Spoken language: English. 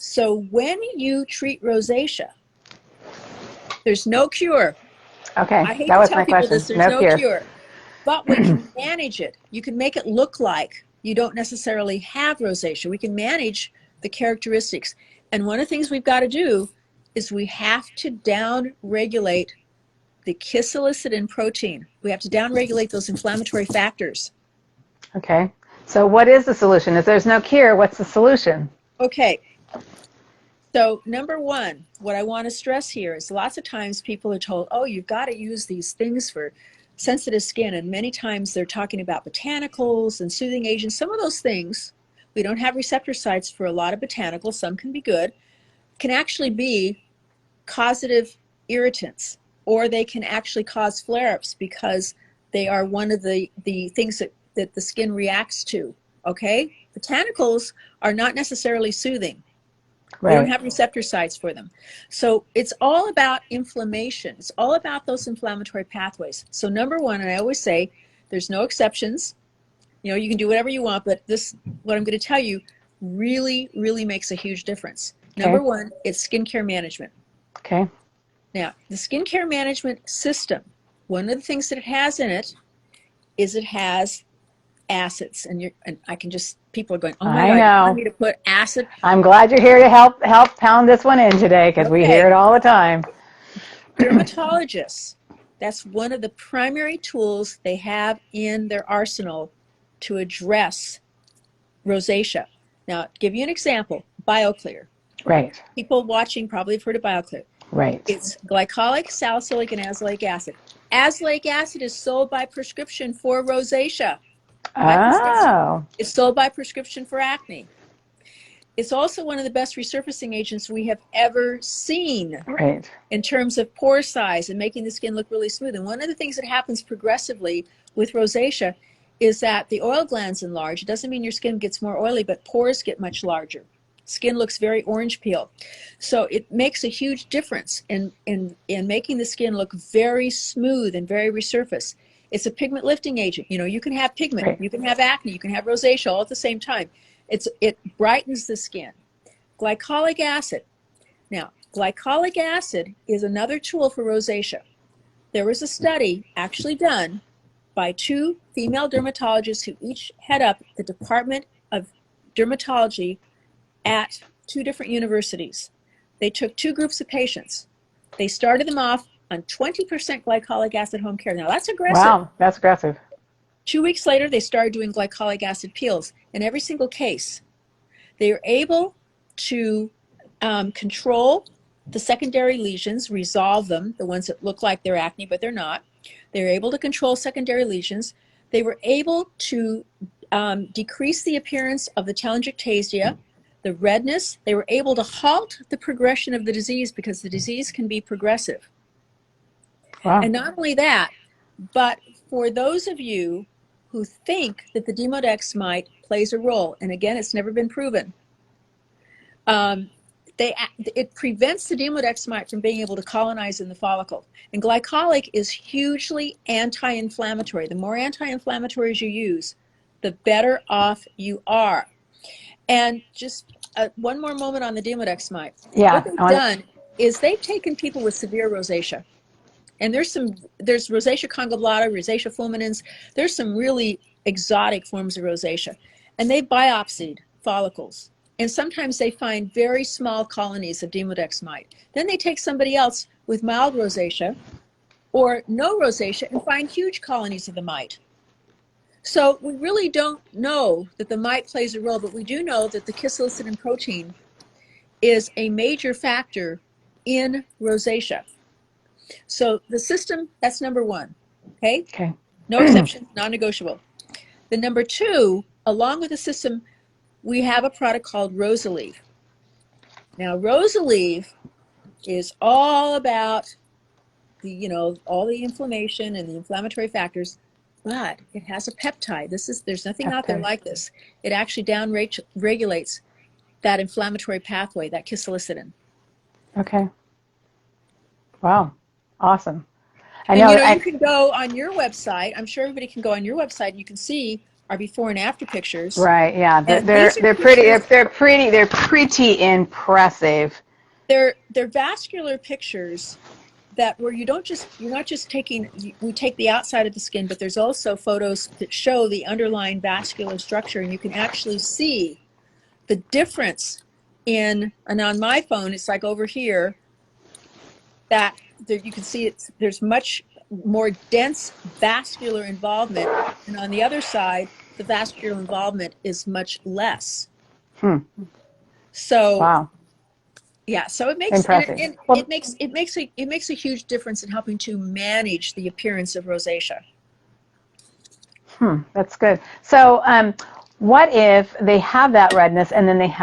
So when you treat rosacea, there's no cure. Okay, I hate that to was tell my people question. this, there's No no cure. cure. But we can manage it. You can make it look like you don't necessarily have rosacea. We can manage the characteristics. And one of the things we've got to do is we have to down-regulate the kisilicidin protein. We have to down-regulate those inflammatory factors. Okay, so what is the solution? If there's no cure, what's the solution? Okay, so number one, what I want to stress here is lots of times people are told, oh, you've got to use these things for sensitive skin. And many times they're talking about botanicals and soothing agents. Some of those things, we don't have receptor sites for a lot of botanicals. Some can be good, can actually be causative irritants, or they can actually cause flare-ups because they are one of the things that the skin reacts to, okay? Botanicals are not necessarily soothing. We don't Right. have receptor sites for them. So it's all about inflammation. It's all about those inflammatory pathways. So number one, and I always say, there's no exceptions. You know, you can do whatever you want, but this, what I'm going to tell you, really, really makes a huge difference. Okay. Number one, it's skincare management. Okay. Now, the skincare management system, one of the things that it has in it is it has acids. And I can just, people are going, oh my I God, you want know. me to put acid? I'm glad you're here to help pound this one in today because we hear Okay. it all the time. Dermatologists, that's one of the primary tools they have in their arsenal to address rosacea. Now, to give you an example, BioClear. Right. People watching probably have heard of BioClear. Right. It's glycolic, salicylic, and azelaic acid. Azelaic acid is sold by prescription for rosacea. By prescription. Oh. It's sold by prescription for acne. It's also one of the best resurfacing agents we have ever seen Right. in terms of pore size and making the skin look really smooth. And one of the things that happens progressively with rosacea is that the oil glands enlarge. It doesn't mean your skin gets more oily, but pores get much larger. Skin looks very orange peel. So it makes a huge difference in making the skin look very smooth and very resurfaced. It's a pigment lifting agent. You know, you can have pigment, Right. you can have acne, you can have rosacea all at the same time. It brightens the skin. Glycolic acid. Now, glycolic acid is another tool for rosacea. There was a study actually done by two female dermatologists who each head up the Department of Dermatology at two different universities. They took two groups of patients. They started them off on 20% glycolic acid home care. Now, that's aggressive. Wow, that's aggressive. 2 weeks later, they started doing glycolic acid peels. In every single case, they were able to control the secondary lesions, resolve them, the ones that look like they're acne, but they're not. They were able to control secondary lesions. They were able to decrease the appearance of the telangiectasia, the redness. They were able to halt the progression of the disease because the disease can be progressive. Wow. And not only that, but for those of you who think that the Demodex mite plays a role, and again, it's never been proven, it prevents the Demodex mite from being able to colonize in the follicle. And glycolic is hugely anti-inflammatory. The more anti-inflammatories you use, the better off you are. And just one more moment on the Demodex mite. Yeah. What they've done is they've taken people with severe rosacea. And there's Rosacea conglobulata, Rosacea fulminans. There's some really exotic forms of rosacea. And they biopsied follicles. And sometimes they find very small colonies of Demodex mite. Then they take somebody else with mild rosacea or no rosacea and find huge colonies of the mite. So we really don't know that the mite plays a role, but we do know that the kisilicidin protein is a major factor in rosacea. So the system, that's number one, okay? Okay. No exception, non-negotiable. The number two, along with the system, we have a product called Rosalieve. Now, Rosalieve is all about all the inflammation and the inflammatory factors, but it has a peptide. There's nothing out there Peptide. like this. It actually down-regulates that inflammatory pathway, that kisilicidin. Okay. Wow. Awesome. I And know. you can go on your website. I'm sure everybody can go on your website and you can see are before and after pictures. Right. Yeah. And these are They're pretty. pictures. They're pretty impressive. They're vascular pictures that where you're not just taking, we take the outside of the skin, but there's also photos that show the underlying vascular structure, and you can actually see the difference and on my phone, it's like over here, that there, you can see there's much more dense vascular involvement, and on the other side, the vascular involvement is much less. Hmm. So Wow. yeah, so it makes Impressive. and Well, it makes a huge difference in helping to manage the appearance of rosacea. that's good. So, what if they have that redness and then they have